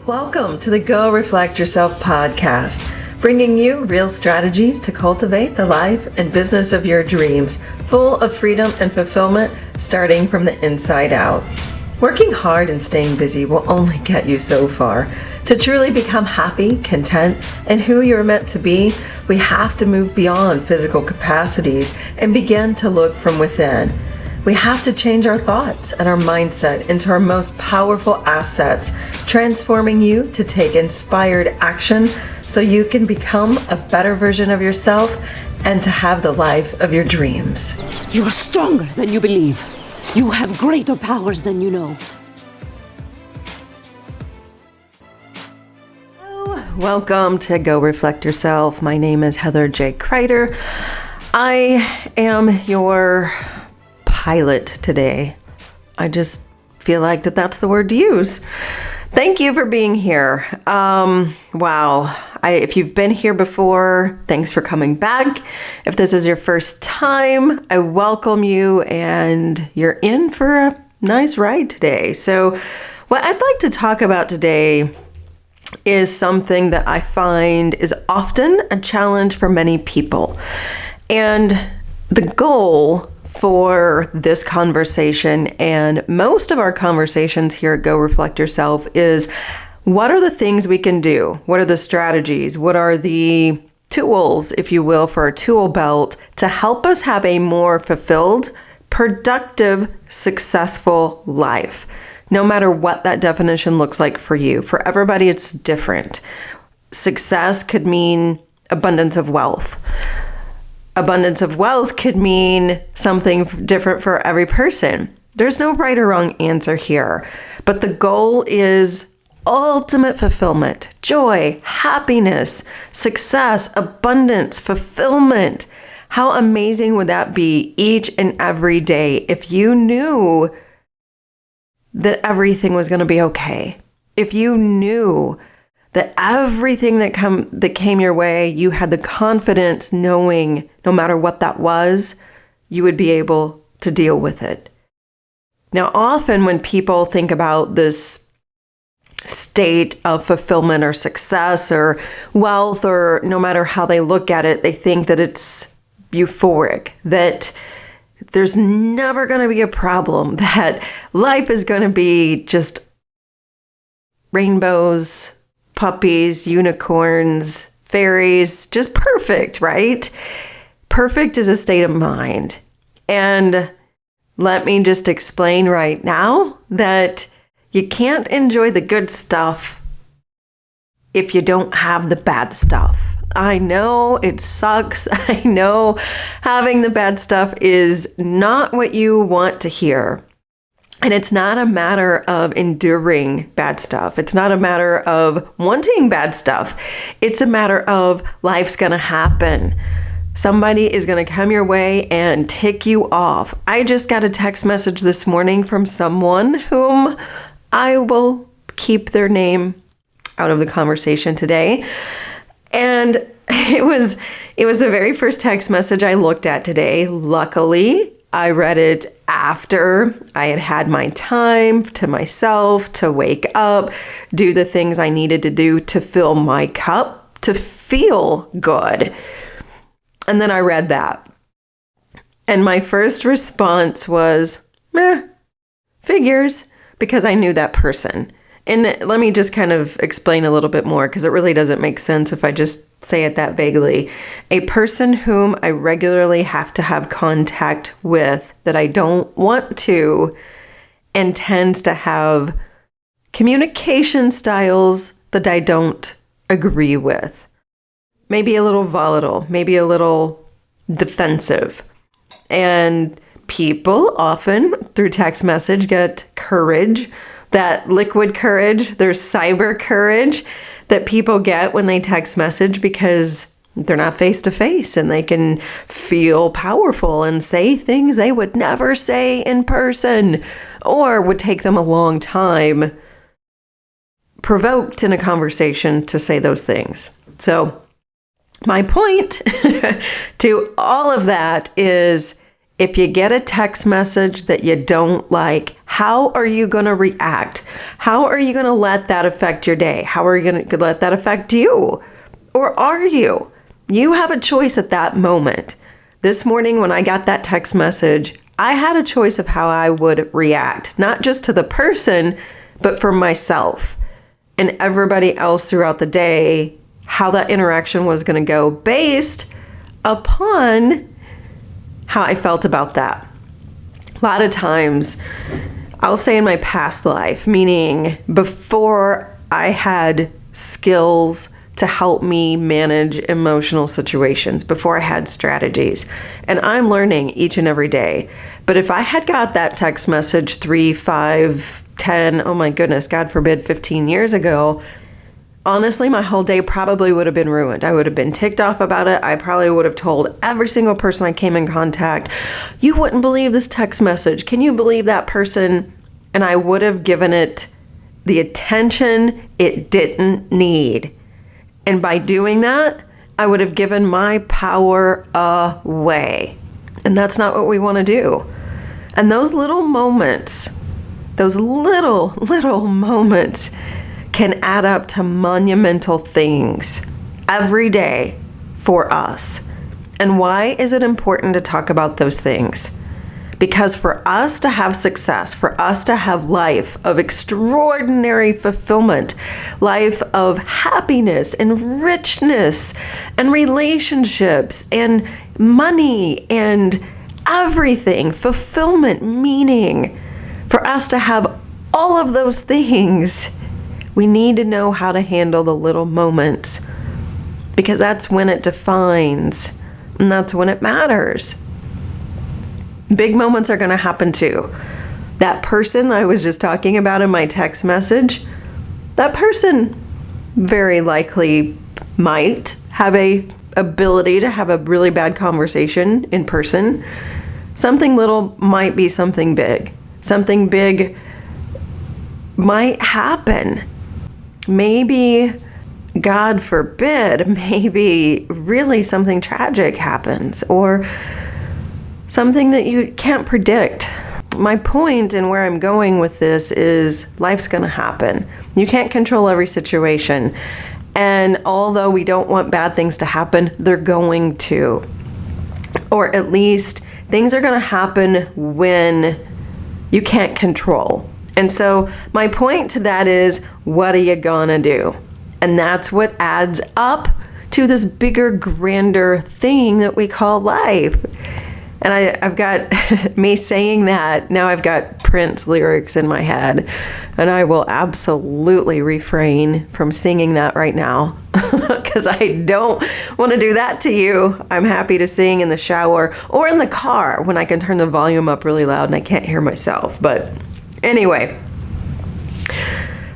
Welcome to the Go Reflect Yourself podcast, bringing you real strategies to cultivate the life and business of your dreams, full of freedom and fulfillment, starting from the inside out. Working hard and staying busy will only get you so far. To truly become happy, content, and who you're meant to be, we have to move beyond physical capacities and begin to look from within. We have to change our thoughts and our mindset into our most powerful assets, transforming you to take inspired action so you can become a better version of yourself and to have the life of your dreams. You are stronger than you believe. You have greater powers than you know. Welcome to Go Reflect Yourself. My name is Heather J. Kreider. I am your pilot today. I just feel like that's the word to use. Thank you for being here. Wow. If you've been here before, thanks for coming back. If this is your first time, I welcome you and you're in for a nice ride today. So what I'd like to talk about today is something that I find is often a challenge for many people. And the goal for this conversation and most of our conversations here at Go Reflect Yourself is, what are the things we can do? What are the strategies? What are the tools, if you will, for our tool belt to help us have a more fulfilled, productive, successful life? No matter what that definition looks like for you. For everybody, it's different. Success could mean abundance of wealth. Abundance of wealth could mean something different for every person. There's no right or wrong answer here, but the goal is ultimate fulfillment, joy, happiness, success, abundance, fulfillment. How amazing would that be each and every day if you knew that everything was going to be okay? If you knew that everything that came your way, you had the confidence knowing no matter what that was, you would be able to deal with it. Now, often when people think about this state of fulfillment or success or wealth, or no matter how they look at it, they think that it's euphoric, that there's never going to be a problem, that life is going to be just rainbows, puppies, unicorns, fairies, just perfect, right? Perfect is a state of mind. And let me just explain right now that you can't enjoy the good stuff if you don't have the bad stuff. I know it sucks. I know having the bad stuff is not what you want to hear. And it's not a matter of enduring bad stuff. It's not a matter of wanting bad stuff. It's a matter of life's going to happen. Somebody is going to come your way and tick you off. I just got a text message this morning from someone whom I will keep their name out of the conversation today. And it was the very first text message I looked at today. Luckily, I read it after I had had my time to myself, to wake up, do the things I needed to do to fill my cup, to feel good. And then I read that. And my first response was, figures, because I knew that person. And let me just kind of explain a little bit more, because it really doesn't make sense if I just say it that vaguely. A person whom I regularly have to have contact with that I don't want to, and tends to have communication styles that I don't agree with. Maybe a little volatile, maybe a little defensive. And people often, through text message, get courage. That liquid courage, there's cyber courage that people get when they text message because they're not face to face and they can feel powerful and say things they would never say in person, or would take them a long time provoked in a conversation to say those things. So my point to all of that is, If you get a text message that you don't like, how are you going to react? How are you going to let that affect your day? How are you going to let that affect you? Or are you? You have a choice at that moment. This morning when I got that text message, I had a choice of how I would react, not just to the person, but for myself and everybody else throughout the day, how that interaction was going to go based upon how I felt about that. A lot of times, I'll say in my past life, meaning before I had skills to help me manage emotional situations, before I had strategies, and I'm learning each and every day. But if I had got that text message 3, 5, 10, oh my goodness, God forbid, 15 years ago, honestly, my whole day probably would have been ruined. I would have been ticked off about it. I probably would have told every single person I came in contact, you wouldn't believe this text message. Can you believe that person? And I would have given it the attention it didn't need. And by doing that, I would have given my power away. And that's not what we want to do. And those little moments, those little moments can add up to monumental things every day for us. And why is it important to talk about those things? Because for us to have success, for us to have life of extraordinary fulfillment, life of happiness and richness and relationships and money and everything, fulfillment, meaning, for us to have all of those things, we need to know how to handle the little moments, because that's when it defines and that's when it matters. Big moments are going to happen too. That person I was just talking about in my text message, that person very likely might have a ability to have a really bad conversation in person. Something little might be something big. Something big might happen. Maybe, God forbid, maybe really something tragic happens, or something that you can't predict. My point and where I'm going with this is life's going to happen. You can't control every situation. And although we don't want bad things to happen, they're going to. Or at least things are going to happen when you can't control. And so my point to that is, what are you gonna do? And that's what adds up to this bigger, grander thing that we call life. And I've got me saying that, now I've got Prince lyrics in my head, and I will absolutely refrain from singing that right now because I don't want to do that to you. I'm happy to sing in the shower or in the car when I can turn the volume up really loud and I can't hear myself. But anyway,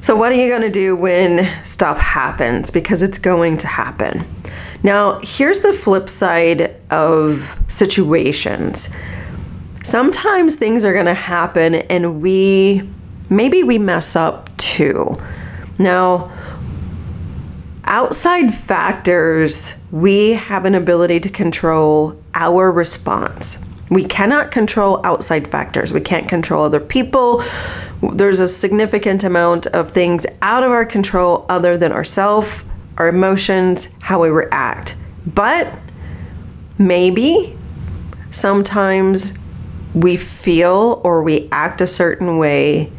so what are you going to do when stuff happens? Because it's going to happen. Now, here's the flip side of situations. Sometimes things are going to happen and maybe we mess up too. Now, outside factors, we have an ability to control our response. We cannot control outside factors. We can't control other people. There's a significant amount of things out of our control other than ourselves, our emotions, how we react. But maybe sometimes we feel or we act a certain way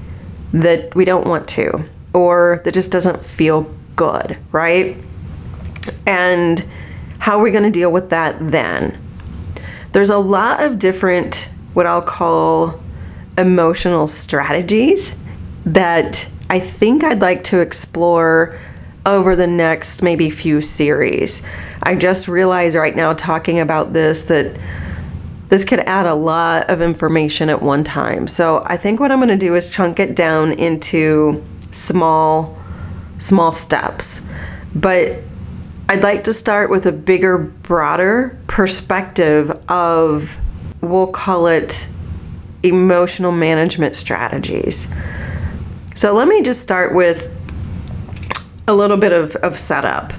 that we don't want to, or that just doesn't feel good, right? And how are we going to deal with that then? There's a lot of different, what I'll call emotional strategies that I think I'd like to explore over the next maybe few series. I just realized right now talking about this that this could add a lot of information at one time. So I think what I'm going to do is chunk it down into small steps. But I'd like to start with a bigger, broader perspective of, we'll call it emotional management strategies. So let me just start with a little bit of setup.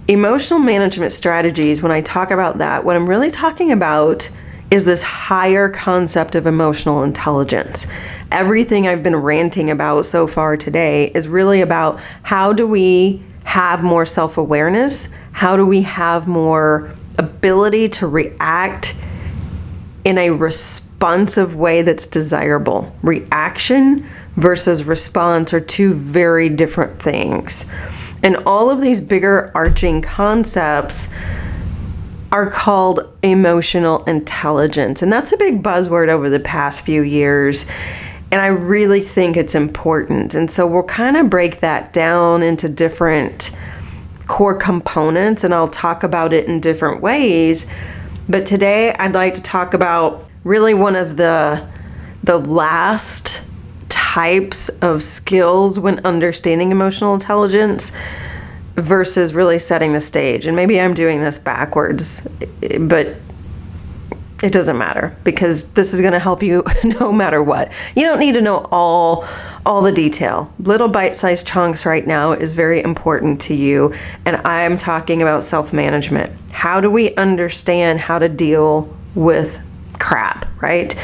Emotional management strategies, when I talk about that, what I'm really talking about is this higher concept of emotional intelligence. Everything I've been ranting about so far today is really about how do we have more self-awareness? How do we have more ability to react in a responsive way that's desirable? Reaction versus response are two very different things. And all of these bigger arching concepts are called emotional intelligence. And that's a big buzzword over the past few years. And I really think it's important. And so we'll kind of break that down into different core components, and I'll talk about it in different ways. But today I'd like to talk about really one of the last types of skills when understanding emotional intelligence versus really setting the stage. And maybe I'm doing this backwards, but it doesn't matter because this is going to help you no matter what. You don't need to know all the detail. Little bite-sized chunks right now is very important to you. And I'm talking about self-management. How do we understand how to deal with crap, right?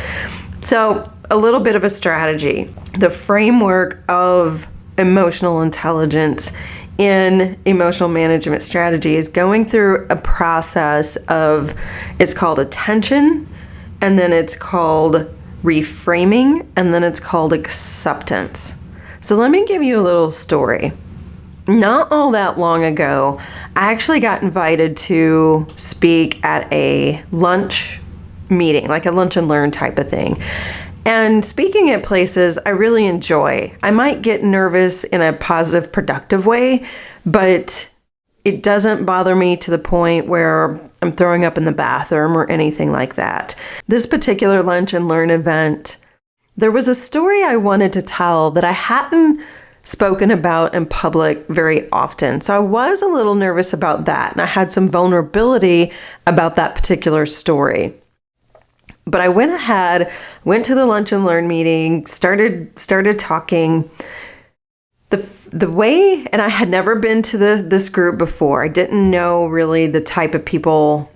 So a little bit of a strategy. The framework of emotional intelligence in emotional management strategy is going through a process of, it's called attention, and then it's called reframing, and then it's called acceptance. So let me give you a little story. Not all that long ago, I actually got invited to speak at a lunch meeting, like a lunch and learn type of thing. And speaking at places I really enjoy. I might get nervous in a positive, productive way, but it doesn't bother me to the point where I'm throwing up in the bathroom or anything like that. This particular lunch and learn event, there was a story I wanted to tell that I hadn't spoken about in public very often. So I was a little nervous about that, and I had some vulnerability about that particular story. But I went ahead, went to the lunch and learn meeting, started talking. The way, and I had never been to this group before. I didn't know really the type of people.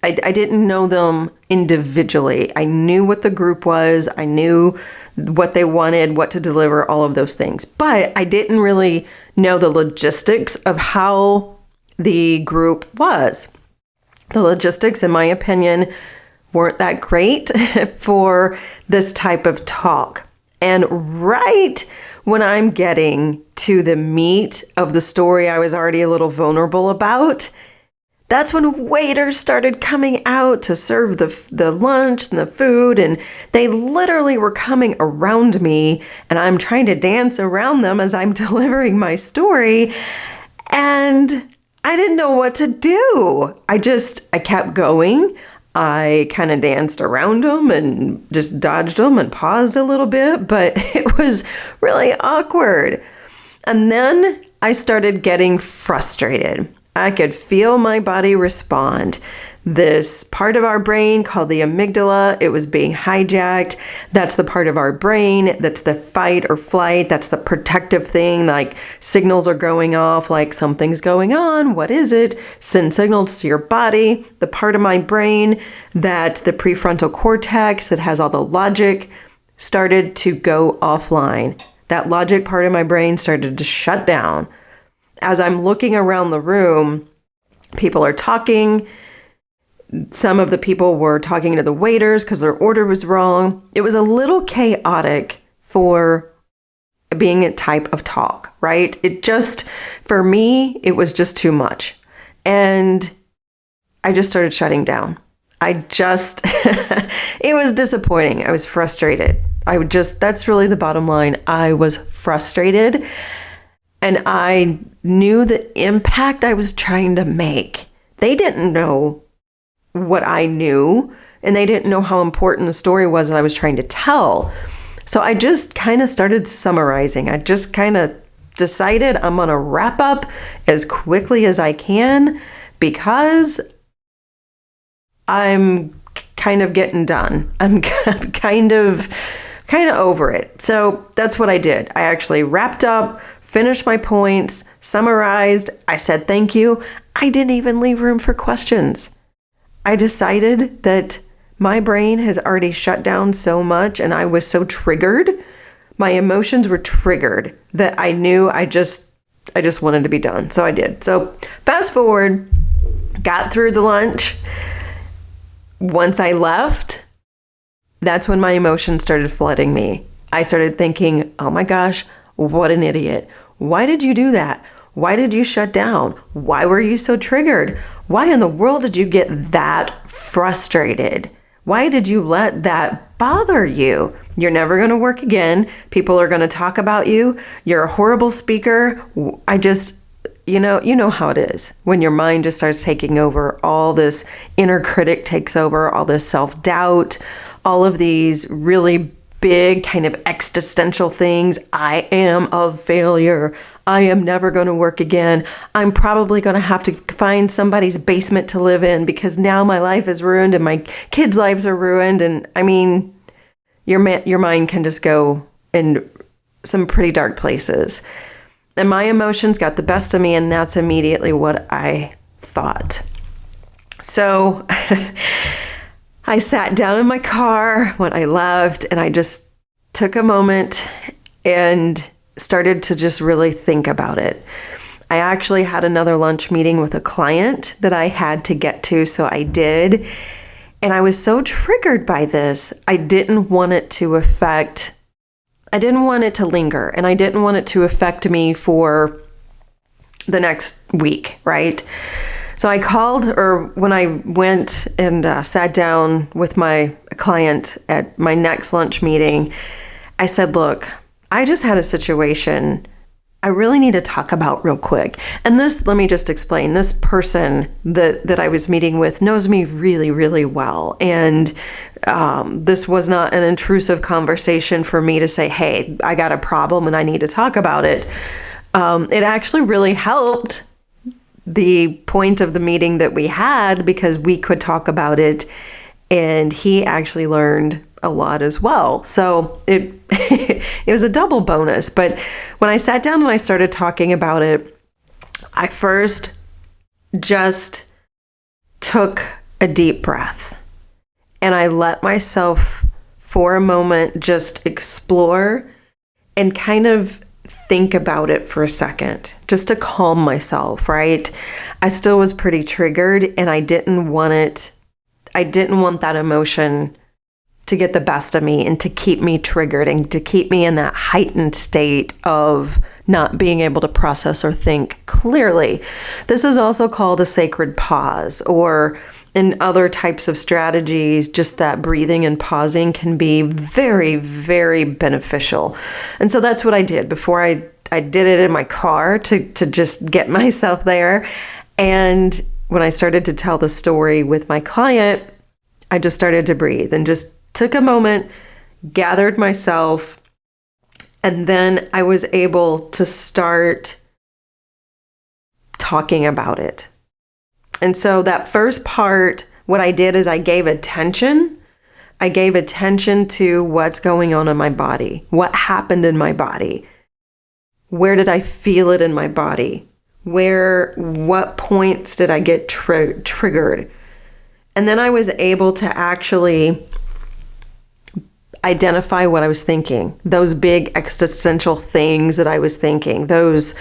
I didn't know them individually. I knew what the group was. I knew what they wanted, what to deliver, all of those things. But I didn't really know the logistics of how the group was. The logistics, in my opinion, weren't that great for this type of talk. And right when I'm getting to the meat of the story I was already a little vulnerable about, that's when waiters started coming out to serve the lunch and the food, and they literally were coming around me, and I'm trying to dance around them as I'm delivering my story, and I didn't know what to do. I kept going. I kind of danced around them and just dodged them and paused a little bit, but it was really awkward. And then I started getting frustrated. I could feel my body respond. This part of our brain called the amygdala, it was being hijacked. That's the part of our brain that's the fight or flight. That's the protective thing, like signals are going off, like something's going on. What is it? Send signals to your body. The part of my brain that the prefrontal cortex that has all the logic started to go offline. That logic part of my brain started to shut down. As I'm looking around the room, people are talking. Some of the people were talking to the waiters because their order was wrong. It was a little chaotic for being a type of talk, right? For me, it was just too much. And I just started shutting down. It was disappointing. I was frustrated. That's really the bottom line. I was frustrated, and I knew the impact I was trying to make. They didn't know what I knew, and they didn't know how important the story was that I was trying to tell. So I just kind of started summarizing. I just kind of decided I'm going to wrap up as quickly as I can because I'm kind of getting done. I'm kind of over it. So that's what I did. I actually wrapped up, finished my points, summarized. I said thank you. I didn't even leave room for questions. I decided that my brain has already shut down so much and I was so triggered. My emotions were triggered that I knew I just wanted to be done. So I did. So fast forward, got through the lunch. Once I left, that's when my emotions started flooding me. I started thinking, oh my gosh, what an idiot. Why did you do that? Why did you shut down? Why were you so triggered? Why in the world did you get that frustrated? Why did you let that bother you? You're never going to work again. People are going to talk about you. You're a horrible speaker. You know how it is when your mind just starts taking over. All this inner critic takes over, all this self-doubt, all of these really big kind of existential things. I am a failure. I am never going to work again. I'm probably going to have to find somebody's basement to live in because now my life is ruined and my kids' lives are ruined. And I mean, your mind can just go in some pretty dark places. And my emotions got the best of me, and that's immediately what I thought. So I sat down in my car when I left, and I just took a moment and started to just really think about it. I actually had another lunch meeting with a client that I had to get to, so I did. And I was so triggered by this. I didn't want it to linger, and I didn't want it to affect me for the next week, right? So I called, or when I went and sat down with my client at my next lunch meeting, I said, look, I just had a situation I really need to talk about real quick. And this, let me just explain, this person that I was meeting with knows me really, really well. And this was not an intrusive conversation for me to say, hey, I got a problem and I need to talk about it. It actually really helped the point of the meeting that we had because we could talk about it, and he actually learned a lot as well. So it it was a double bonus. But when I sat down and I started talking about it, I first just took a deep breath and I let myself for a moment just explore and kind of think about it for a second, just to calm myself, right? I still was pretty triggered and I didn't want that emotion to get the best of me and to keep me triggered and to keep me in that heightened state of not being able to process or think clearly. This is also called a sacred pause, or in other types of strategies, just that breathing and pausing can be very, very beneficial. And so that's what I did before I did it in my car to just get myself there. And when I started to tell the story with my client, I just started to breathe and just took a moment, gathered myself, and then I was able to start talking about it. And so that first part, what I did is I gave attention. I gave attention to what's going on in my body, what happened in my body, where did I feel it in my body, what points did I get triggered. And then I was able to actually identify what I was thinking, those big existential things that I was thinking, those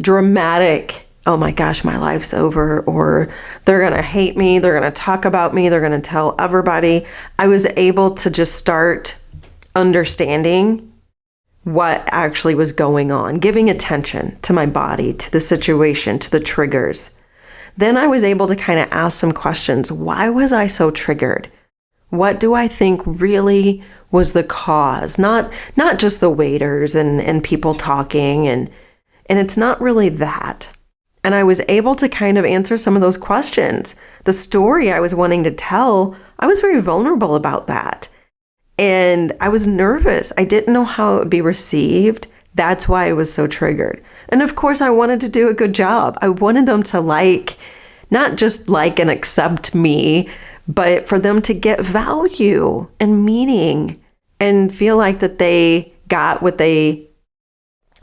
dramatic, oh my gosh, my life's over, or they're going to hate me, they're going to talk about me, they're going to tell everybody. I was able to just start understanding what actually was going on, giving attention to my body, to the situation, to the triggers. Then I was able to kind of ask some questions. Why was I so triggered? What do I think really was the cause? Not just the waiters and people talking, and it's not really that. And I was able to kind of answer some of those questions. The story I was wanting to tell, I was very vulnerable about that. And I was nervous. I didn't know how it would be received. That's why I was so triggered. And of course, I wanted to do a good job. I wanted them to not just like and accept me, but for them to get value and meaning and feel like that they got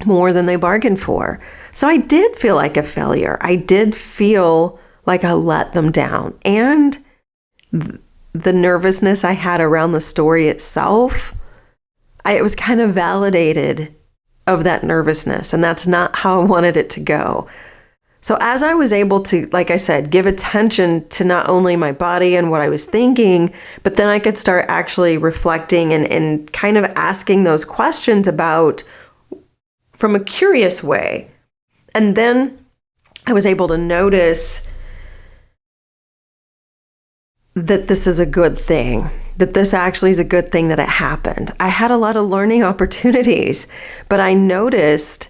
more than they bargained for. So I did feel like a failure. I did feel like I let them down. And the nervousness I had around the story itself, it was kind of validated of that nervousness, and that's not how I wanted it to go. So as I was able to, like I said, give attention to not only my body and what I was thinking, but then I could start actually reflecting and kind of asking those questions about from a curious way. And then I was able to notice that this is a good thing, that this actually is a good thing that it happened. I had a lot of learning opportunities, but I noticed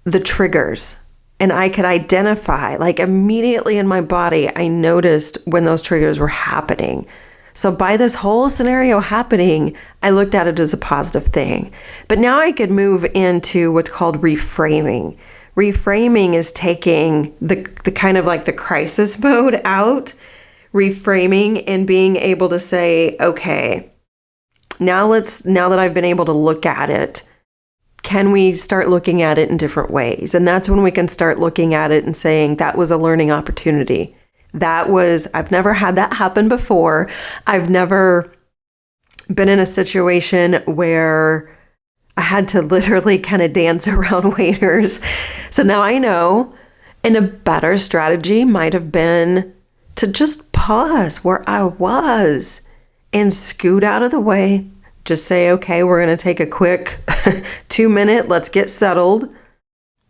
the triggers, and I could identify, like immediately in my body, I noticed when those triggers were happening. So by this whole scenario happening, I looked at it as a positive thing. But now I could move into what's called reframing. Reframing is taking the kind of like the crisis mode out, reframing and being able to say, okay, now that I've been able to look at it, can we start looking at it in different ways? And that's when we can start looking at it and saying, that was a learning opportunity. I've never had that happen before. I've never been in a situation where I had to literally kind of dance around waiters. So now I know, and a better strategy might have been to just pause where I was and scoot out of the way. Just say, okay, we're going to take a quick 2-minute, let's get settled.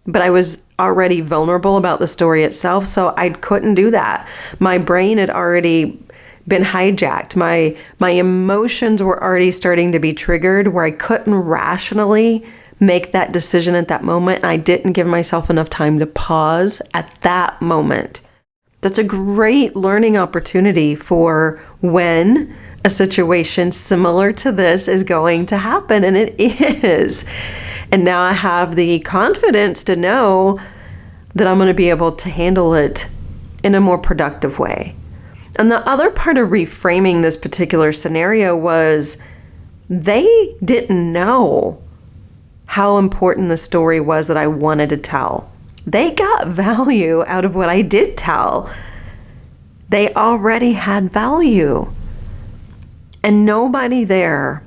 But I was already vulnerable about the story itself, so I couldn't do that. My brain had already been hijacked. My emotions were already starting to be triggered where I couldn't rationally make that decision at that moment. And I didn't give myself enough time to pause at that moment. That's a great learning opportunity for when a situation similar to this is going to happen, and it is. And now I have the confidence to know that I'm going to be able to handle it in a more productive way. And the other part of reframing this particular scenario was they didn't know how important the story was that I wanted to tell. They got value out of what I did tell. They already had value. And nobody there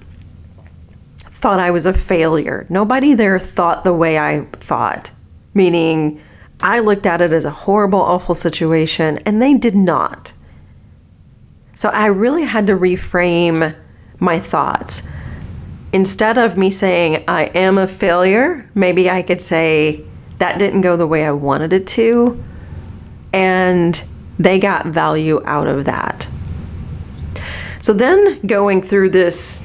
thought I was a failure. Nobody there thought the way I thought, meaning I looked at it as a horrible, awful situation, and they did not. So I really had to reframe my thoughts. Instead of me saying, I am a failure, maybe I could say, that didn't go the way I wanted it to, and they got value out of that. So then going through this,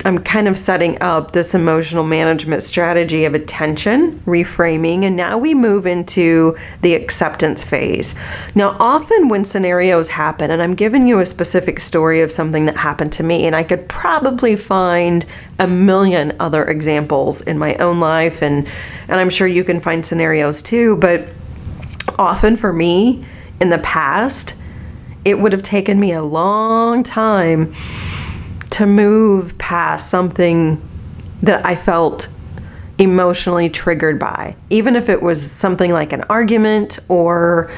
I'm kind of setting up this emotional management strategy of attention, reframing, and now we move into the acceptance phase. Now, often when scenarios happen, and I'm giving you a specific story of something that happened to me, and I could probably find a million other examples in my own life, and I'm sure you can find scenarios too, but often for me in the past, it would have taken me a long time to move past something that I felt emotionally triggered by, even if it was something like an argument or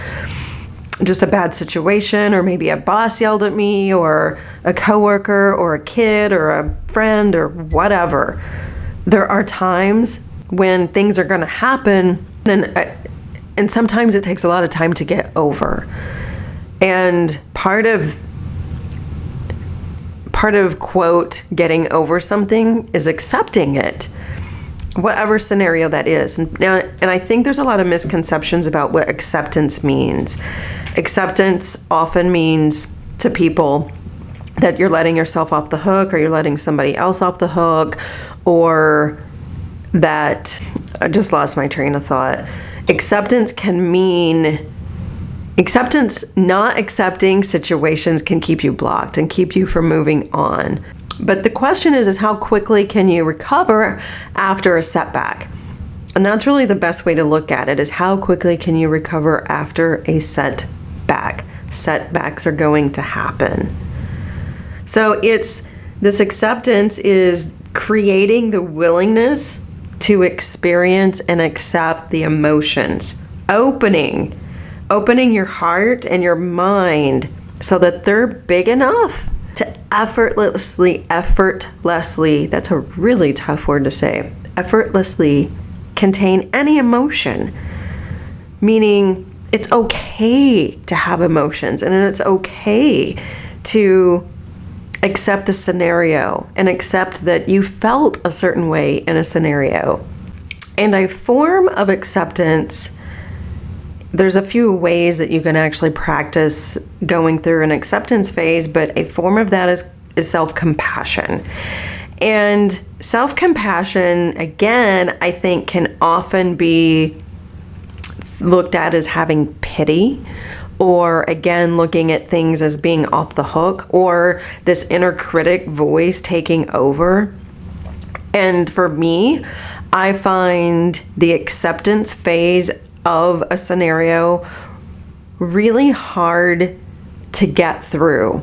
just a bad situation, or maybe a boss yelled at me, or a coworker, or a kid, or a friend, or whatever. There are times when things are going to happen, and sometimes it takes a lot of time to get over. And part of quote, getting over something is accepting it, whatever scenario that is. And I think there's a lot of misconceptions about what acceptance means. Acceptance often means to people that you're letting yourself off the hook, or you're letting somebody else off the hook, or that I just lost my train of thought. Acceptance can mean not accepting situations can keep you blocked and keep you from moving on. But the question is how quickly can you recover after a setback? And that's really the best way to look at it, is how quickly can you recover after a setback? Setbacks are going to happen. So this acceptance is creating the willingness to experience and accept the emotions, opening your heart and your mind so that they're big enough to effortlessly, that's a really tough word to say, effortlessly contain any emotion. Meaning it's okay to have emotions, and it's okay to accept the scenario and accept that you felt a certain way in a scenario. And a form of acceptance, there's a few ways that you can actually practice going through an acceptance phase, but a form of that is self-compassion. And self-compassion, again, I think can often be looked at as having pity, or again, looking at things as being off the hook, or this inner critic voice taking over. And for me, I find the acceptance phase of a scenario really hard to get through.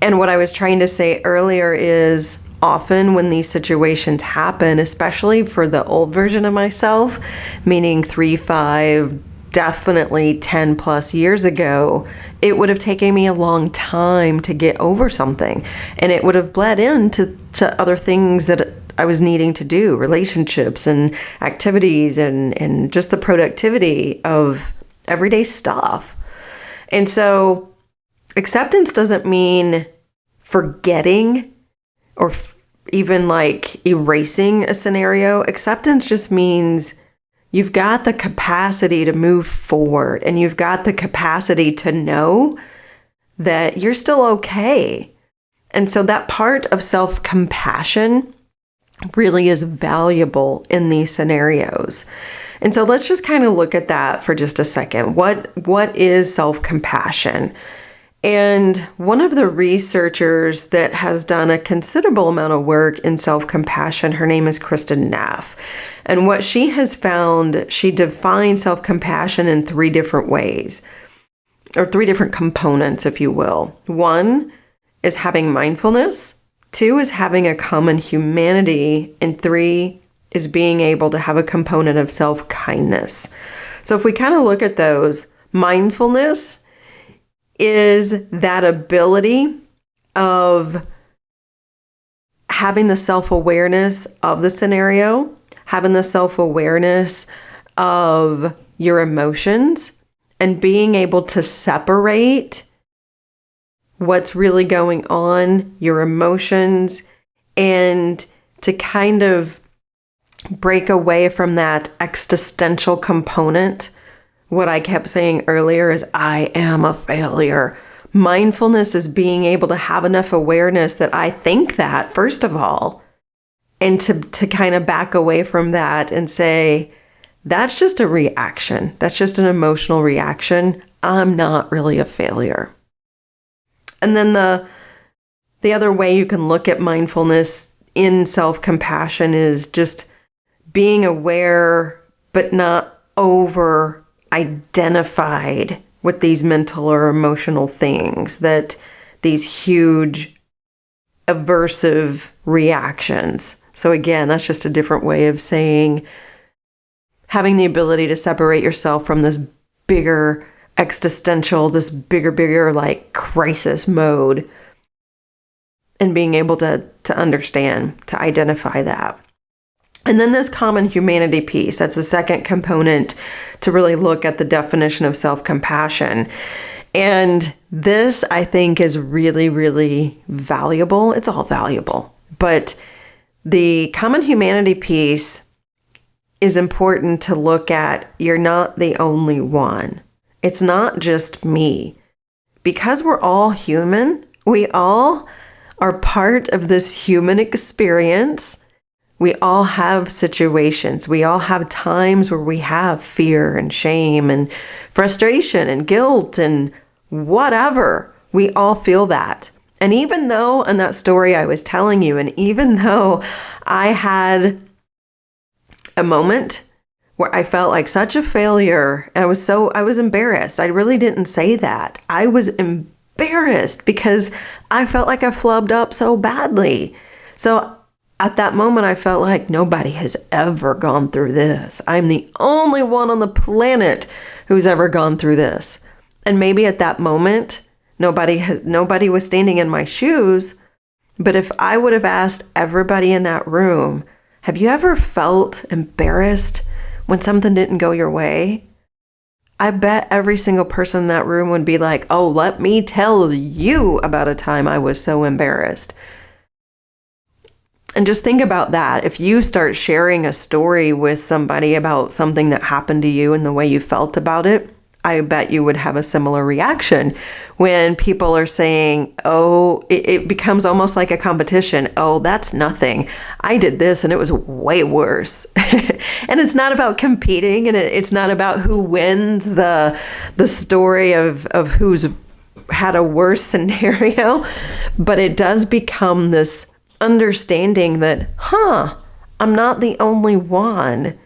And what I was trying to say earlier is often when these situations happen, especially for the old version of myself, meaning 3, 5, definitely 10 plus years ago, it would have taken me a long time to get over something. And it would have bled into other things that I was needing to do, relationships and activities and just the productivity of everyday stuff. And so acceptance doesn't mean forgetting or even like erasing a scenario. Acceptance just means you've got the capacity to move forward, and you've got the capacity to know that you're still okay. And so that part of self-compassion really is valuable in these scenarios. And so let's just kind of look at that for just a second. What is self-compassion? And one of the researchers that has done a considerable amount of work in self-compassion, her name is Kristin Neff. And what she has found, she defines self-compassion in 3 different ways, or 3 different components, if you will. 1 is having mindfulness, 2 is having a common humanity, and 3 is being able to have a component of self-kindness. So if we kind of look at those, mindfulness is that ability of having the self-awareness of the scenario, having the self-awareness of your emotions, and being able to separate what's really going on, your emotions, and to kind of break away from that existential component. What I kept saying earlier is, I am a failure. Mindfulness is being able to have enough awareness that I think that, first of all, and to kind of back away from that and say, that's just a reaction. That's just an emotional reaction. I'm not really a failure. And then the other way you can look at mindfulness in self-compassion is just being aware, but not over identified with these mental or emotional things, that these huge aversive reactions. So again, that's just a different way of saying having the ability to separate yourself from this bigger existential, this bigger like crisis mode, and being able to understand, to identify that. And then this common humanity piece, that's the second component to really look at the definition of self-compassion. And this, I think, is really, really valuable. It's all valuable. But the common humanity piece is important to look at. You're not the only one. It's not just me. Because we're all human, we all are part of this human experience. We all have situations. We all have times where we have fear and shame and frustration and guilt and whatever. We all feel that. And even though in that story I was telling you, and even though I had a moment where I felt like such a failure, and I was embarrassed. I really didn't say that. I was embarrassed because I felt like I flubbed up so badly. So at that moment, I felt like nobody has ever gone through this. I'm the only one on the planet who's ever gone through this. And maybe at that moment, Nobody was standing in my shoes. But if I would have asked everybody in that room, have you ever felt embarrassed when something didn't go your way? I bet every single person in that room would be like, oh, let me tell you about a time I was so embarrassed. And just think about that. If you start sharing a story with somebody about something that happened to you and the way you felt about it, I bet you would have a similar reaction when people are saying, oh, it becomes almost like a competition. Oh, that's nothing. I did this and it was way worse. And it's not about competing, and it's not about who wins the story of who's had a worse scenario, but it does become this understanding that, I'm not the only one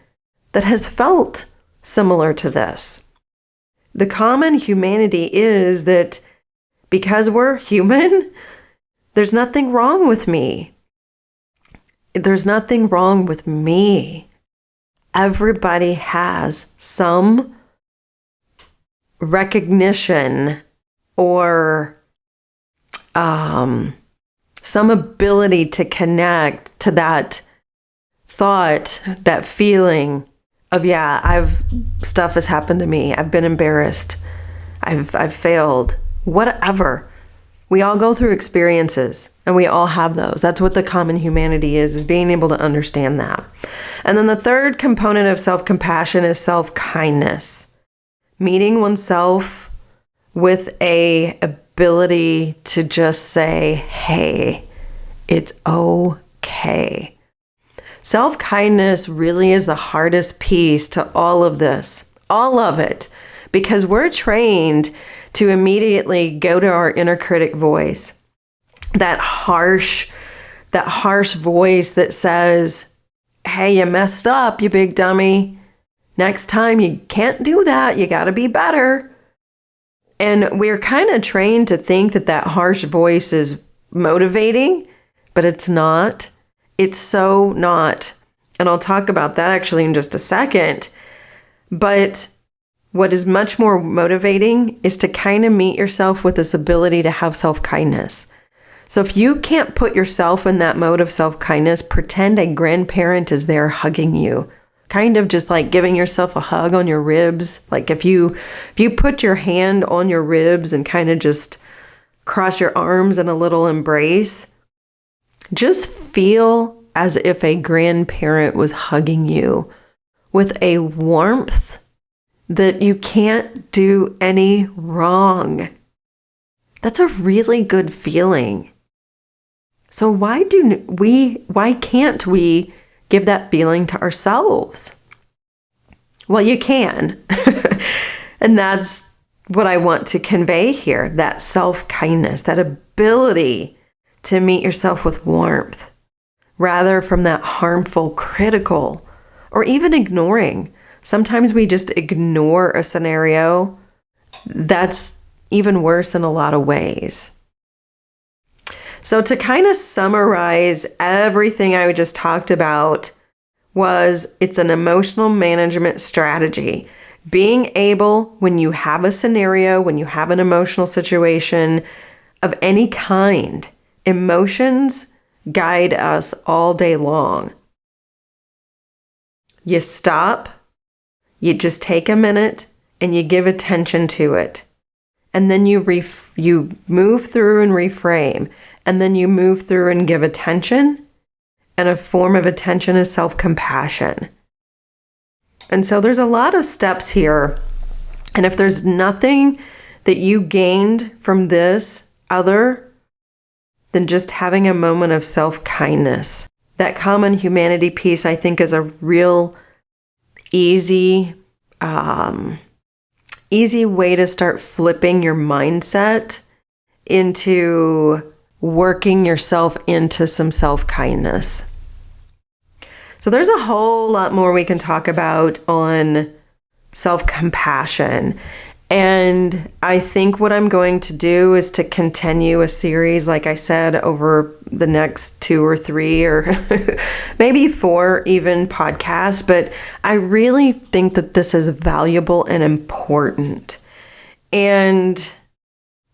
that has felt similar to this. The common humanity is that because we're human, there's nothing wrong with me. There's nothing wrong with me. Everybody has some recognition or some ability to connect to that thought, that feeling of, stuff has happened to me. I've been embarrassed. I've failed. Whatever. We all go through experiences, and we all have those. That's what the common humanity is being able to understand that. And then the third component of self-compassion is self-kindness. Meeting oneself with a ability to just say, hey, it's okay. Self-kindness really is the hardest piece to all of this, all of it, because we're trained to immediately go to our inner critic voice, that harsh voice that says, hey, you messed up, you big dummy. Next time you can't do that. You got to be better. And we're kind of trained to think that harsh voice is motivating, but it's not. It's so not. And I'll talk about that actually in just a second. But what is much more motivating is to kind of meet yourself with this ability to have self-kindness. So if you can't put yourself in that mode of self-kindness, pretend a grandparent is there hugging you. Kind of just like giving yourself a hug on your ribs. Like if you put your hand on your ribs and kind of just cross your arms in a little embrace, just feel as if a grandparent was hugging you with a warmth that you can't do any wrong. That's a really good feeling. So why can't we give that feeling to ourselves? Well, you can. And that's what I want to convey here, that self-kindness, that ability to meet yourself with warmth, rather from that harmful, critical, or even ignoring. Sometimes we just ignore a scenario that's even worse in a lot of ways. So to kind of summarize everything I just talked about it's an emotional management strategy. Being able, when you have a scenario, when you have an emotional situation of any kind, emotions guide us all day long. You stop, you just take a minute, and you give attention to it. And then you move through and reframe. And then you move through and give attention. And a form of attention is self-compassion. And so there's a lot of steps here. And if there's nothing that you gained from this other than just having a moment of self-kindness, that common humanity piece, I think, is a real easy way to start flipping your mindset into working yourself into some self-kindness. So there's a whole lot more we can talk about on self-compassion. And I think what I'm going to do is to continue a series, like I said, over the next 2 or 3 or maybe 4 even podcasts. But I really think that this is valuable and important. And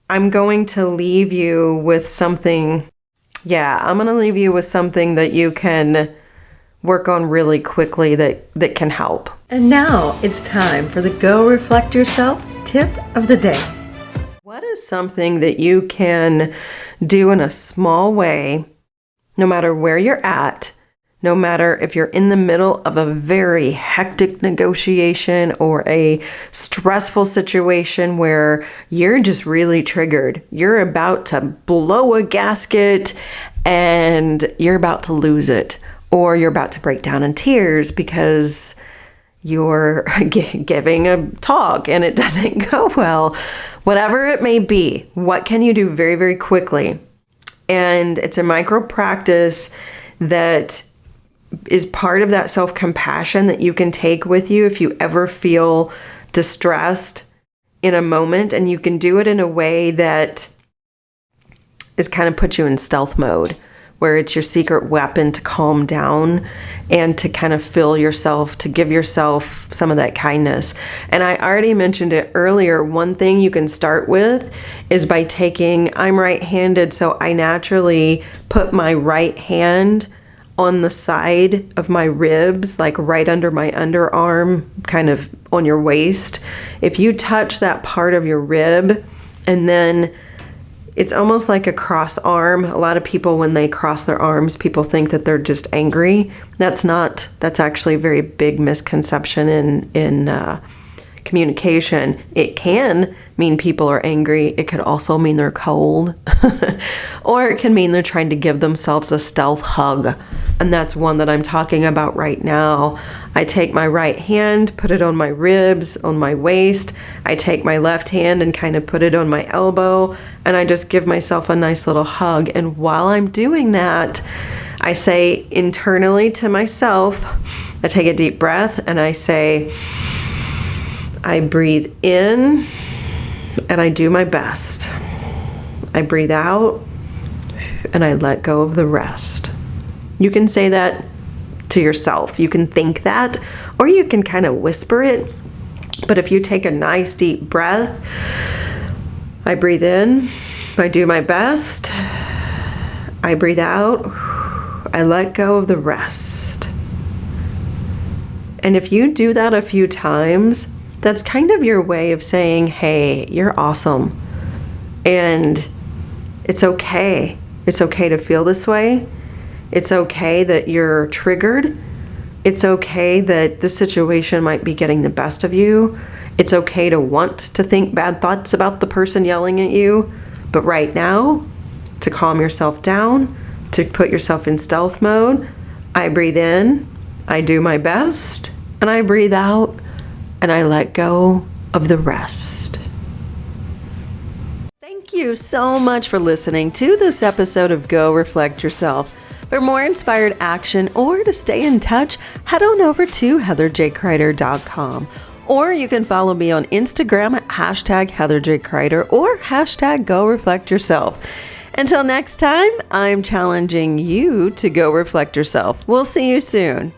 I'm going to leave you with something. Yeah, I'm going to leave you with something that you can work on really quickly that can help. And now it's time for the Go Reflect Yourself tip of the day. What is something that you can do in a small way, no matter where you're at, no matter if you're in the middle of a very hectic negotiation or a stressful situation where you're just really triggered, you're about to blow a gasket and you're about to lose it, or you're about to break down in tears because you're giving a talk and it doesn't go well. Whatever it may be, what can you do very, very quickly? And it's a micro practice that is part of that self-compassion that you can take with you if you ever feel distressed in a moment, and you can do it in a way that is kind of put you in stealth mode, where it's your secret weapon to calm down and to kind of fill yourself, to give yourself some of that kindness. And I already mentioned it earlier. One thing you can start with is by I'm right-handed, so I naturally put my right hand on the side of my ribs, like right under my underarm, kind of on your waist. If you touch that part of your rib, and then it's almost like a cross arm. A lot of people, when they cross their arms, people think that they're just angry. That's actually a very big misconception in communication. It can mean people are angry. It could also mean they're cold. Or it can mean they're trying to give themselves a stealth hug. And that's one that I'm talking about right now. I take my right hand, put it on my ribs, on my waist. I take my left hand and kind of put it on my elbow. And I just give myself a nice little hug. And while I'm doing that, I say internally to myself, I take a deep breath and I say, I breathe in and I do my best. I breathe out and I let go of the rest. You can say that to yourself. You can think that, or you can kind of whisper it. But if you take a nice deep breath, I breathe in, I do my best, I breathe out, I let go of the rest. And if you do that a few times, that's kind of your way of saying, hey, you're awesome. And it's okay. It's okay to feel this way. It's okay that you're triggered. It's okay that the situation might be getting the best of you. It's okay to want to think bad thoughts about the person yelling at you. But right now, to calm yourself down, to put yourself in stealth mode, I breathe in, I do my best, and I breathe out, and I let go of the rest. Thank you so much for listening to this episode of Go Reflect Yourself. For more inspired action or to stay in touch, head on over to heatherjkreider.com. Or you can follow me on Instagram at #HeatherJKreider or #GoReflectYourself. Until next time, I'm challenging you to go reflect yourself. We'll see you soon.